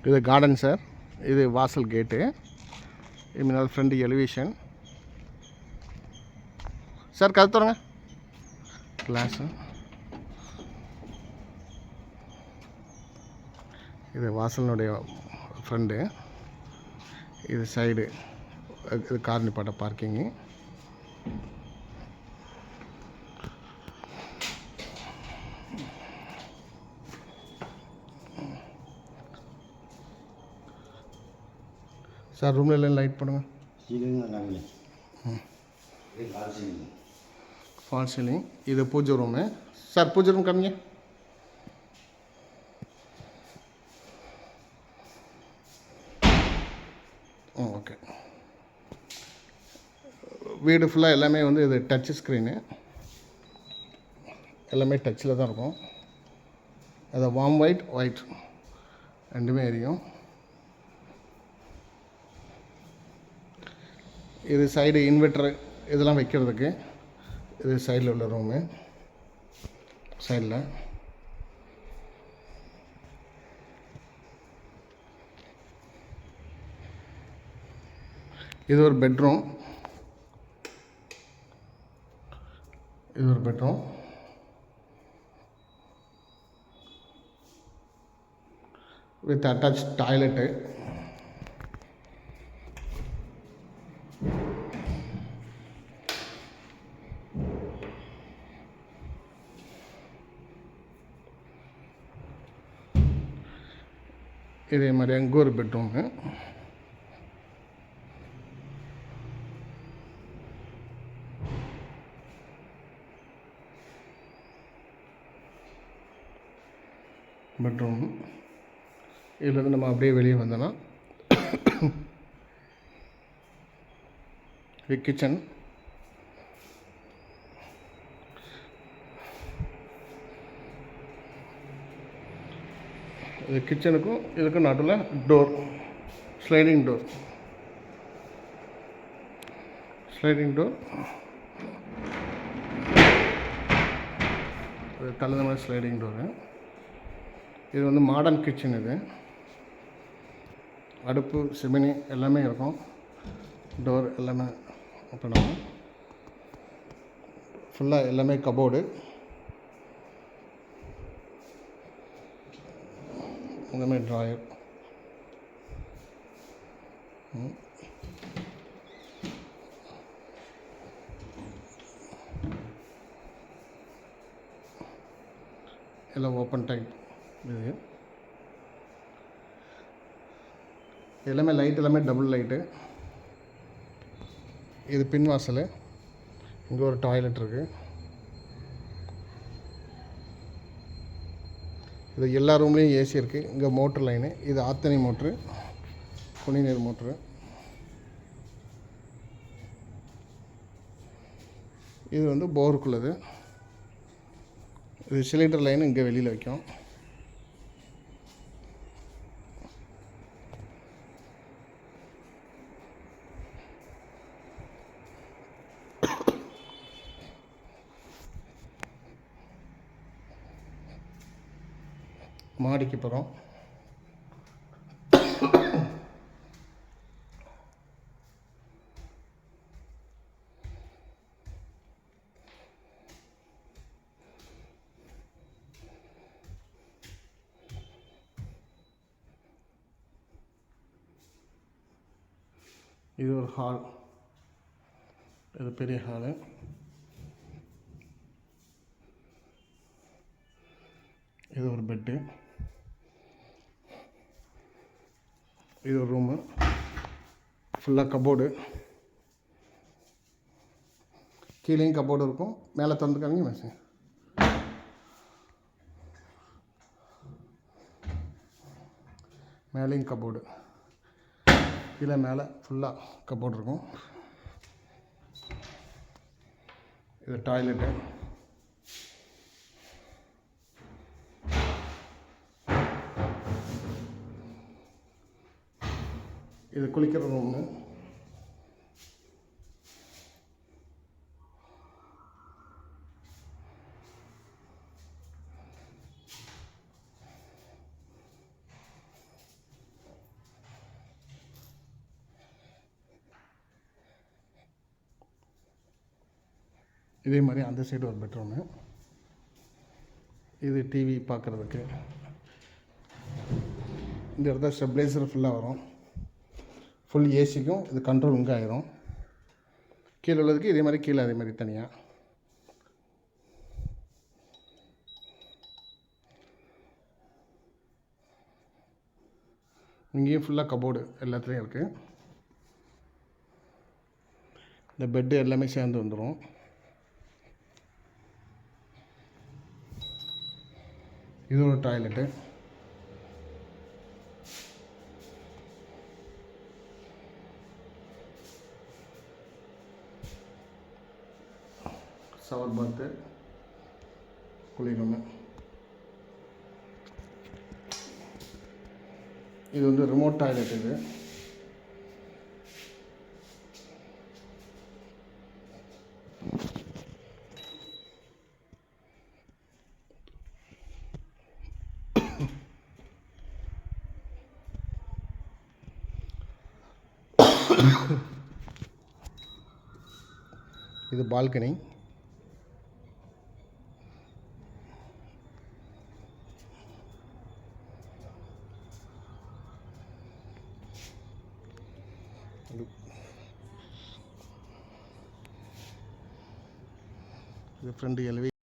இது garden sir. இது வாசல் கேட்டு. இது முன்னால் ஃப்ரண்ட் எலிவேஷன் சார். கதை தரங்க கிளாஸு. இது வாசலினுடைய ஃப்ரண்டு. இது சைடு இது கார் நிப்பாட்ட பார்க்கிங்கு. சார் ரூமில் எல்லாம் லைட் பண்ணுங்கள். Fall ceiling. இது பூஜை ரூமு சார். பூஜை ரூம் காமிங்க. ஓகே. வீடு ஃபுல்லாக எல்லாமே வந்து இது டச் ஸ்க்ரீனு. எல்லாமே டச்சில் தான் இருக்கும். அது வார்ம் ஒயிட் ரெண்டுமே எரியும். இது சைடு இன்வெர்ட்ரு இதெல்லாம் வைக்கிறதுக்கு. இது சைடில் உள்ள ரூமு. சைடில் இது ஒரு பெட்ரூம். இது ஒரு பெட்ரூம் வித் அட்டாச் டாய்லெட்டு. இதே மாதிரி அங்கே ஒரு பெட்ரூமு. இதுலேருந்து நம்ம அப்படியே வெளியே வந்தோன்னா இது கிச்சன். இது கிச்சனுக்கும் இதுக்கும் நடுவில் டோர், ஸ்லைடிங் டோர். இது தகுந்த மாதிரி ஸ்லைடிங் டோரு. இது வந்து மாடர்ன் கிச்சன். இது அடுப்பு சிமினி எல்லாமே இருக்கும். டோர் எல்லாமே ஓப்பன் ஆகும். ஃபுல்லாக எல்லாமே கபோர்டு. இந்த மாதிரி ட்ராயர். எல்லாம் ஓப்பன் டைப். இது எல்லாமே லைட் எல்லாமே டபுள் லைட்டு. இது பின் வாசல். இங்கே ஒரு டாய்லெட் இருக்குது. இது எல்லா ரூம்லேயும் ஏசி இருக்குது. இங்கே மோட்ரு லைனு. இது ஆத்தனி மோட்ரு, குடிநீர் மோட்ரு. இது வந்து போருக்குள்ளது. இது சிலிண்டர் லைன் இங்கே வெளியில் வைக்கும். மாடிக்கு போகிறோம். இது ஒரு ஹால். இது பெரிய ஹாலு. இது ஒரு பெட்டு. இது ஒரு ரூமு. ஃபுல்லாக கபோர்டு. கீழேயும் கபோர்டு இருக்கும். மேலே திறந்துக்காங்க மேட்ச். மேலேயும் கபோர்டு. கீழே மேலே ஃபுல்லாக கபோர்டு இருக்கும். இது டாய்லெட்டு. இது குளிக்கிற ரூமு. இதே மாதிரி அந்த சைடு ஒரு பெட்ரூமு. இது டிவி பார்க்குறதுக்கு. இந்த இடத்துல ஸ்டெபிளைசர் ஃபுல்லாக வரும். ஃபுல் ஏசிக்கும் இது கண்ட்ரோல் இங்கே ஆயிரும். கீழே உள்ளதுக்கு இதே மாதிரி கீழே அதே மாதிரி தனியாக. இங்கேயும் ஃபுல்லாக கபோர்டு எல்லாத்துலேயும் இருக்குது. இந்த பெட்டு எல்லாமே சேர்ந்து வந்துடும். இது ஒரு டாய்லெட்டு. ஷவர் பாத்து, குளிரூமு. இது வந்து ரிமோட் டாய்லெட். இது இது பால்கனி. இது ஃப்ரண்ட் எல்வி.